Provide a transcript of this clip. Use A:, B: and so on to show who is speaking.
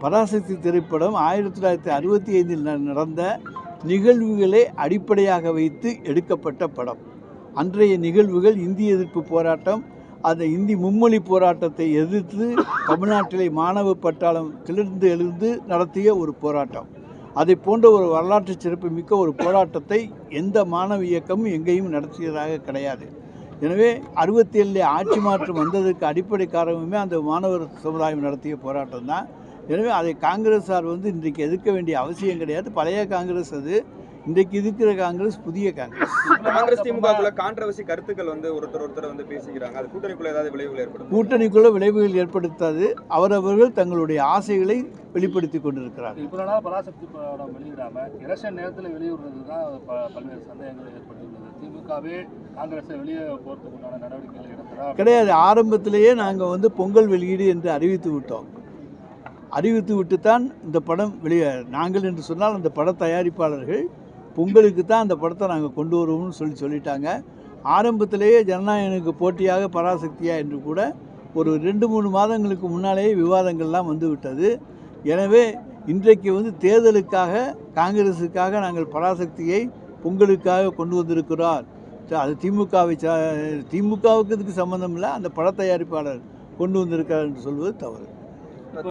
A: பராசக்தி திரைப்படம் 1965 நடந்த நிகழ்வுகளை அடிப்படையாக வைத்து எடுக்கப்பட்ட படம். அன்றைய நிகழ்வுகள் இந்திய எதிர்ப்பு போராட்டம், அந்த இந்தி மும்மொழி போராட்டத்தை எதிர்த்து தமிழ்நாட்டிலே மாணவ பட்டாளம் கிளர்ந்து எழுந்து நடத்திய ஒரு போராட்டம். அதை போன்ற ஒரு வரலாற்று சிறப்பு மிக்க ஒரு போராட்டத்தை எந்த மாணவ இயக்கமும் எங்கேயும் நடத்தியதாக கிடையாது. எனவே 67 ஆட்சி மாற்றம் வந்ததற்கு அடிப்படை காரணமே அந்த மாணவர் சமுதாயம் நடத்திய போராட்டம் தான். எனவே அதை காங்கிரஸார் இன்றைக்கு எதிர்க்க வேண்டிய அவசியம் கிடையாது. பழைய காங்கிரஸ் அது. இன்றைக்கு இருக்கிற காங்கிரஸ் புதிய காங்கிரஸ்.
B: காங்கிரஸ் திமுகக்குள்ள கான்ட்ரவர்சி கருத்துக்கள் ஒருத்தர் பேசிக்கிறாங்க. அது கூட்டணிக்குள்ள ஏதாவது விளைவுகள் ஏற்படுத்தும்?
A: கூட்டணிக்குள்ள விளைவுகள் ஏற்படுத்தாது. அவரவர்கள் தங்களுடைய ஆசைகளை வெளிப்படுத்தி கொண்டிருக்கிறார்கள்.
C: இவ்வளவு நாள் பராசக்தி படம் வெளியிடாம எலெக்ஷன் நேரத்தில் வெளியிடுறது தான் பல்வேறு சந்தேகங்கள் ஏற்பட்டுள்ளது. திமுகவே காங்கிரஸை வெளியே போறதுக்குண்டான நடவடிக்கைகள் எடுக்கிறா
A: கிடையாது. ஆரம்பத்திலேயே நாங்கள் பொங்கல் வெளியீடு என்று அறிவித்து விட்டோம். அறிவித்து விட்டுத்தான் இந்த படம் வெளியே. நாங்கள் என்று சொன்னால் அந்த பட தயாரிப்பாளர்கள் பொங்கலுக்கு தான் அந்த படத்தை நாங்கள் கொண்டு வருவோம்னு சொல்லிட்டாங்க. ஆரம்பத்திலேயே ஜனநாயகனுக்கு போட்டியாக பராசக்தியா என்று கூட ஒரு 2-3 மாதங்களுக்கு முன்னாலேயே விவாதங்கள்லாம் விட்டது. எனவே இன்றைக்கு தேர்தலுக்காக காங்கிரஸுக்காக நாங்கள் பராசக்தியை பொங்கலுக்காக கொண்டு வந்திருக்கிறார். அது திமுகவுக்கு இதுக்கு சம்மந்தம் இல்லை. அந்த பட தயாரிப்பாளர் கொண்டு வந்திருக்கார் என்று சொல்வது தவறு.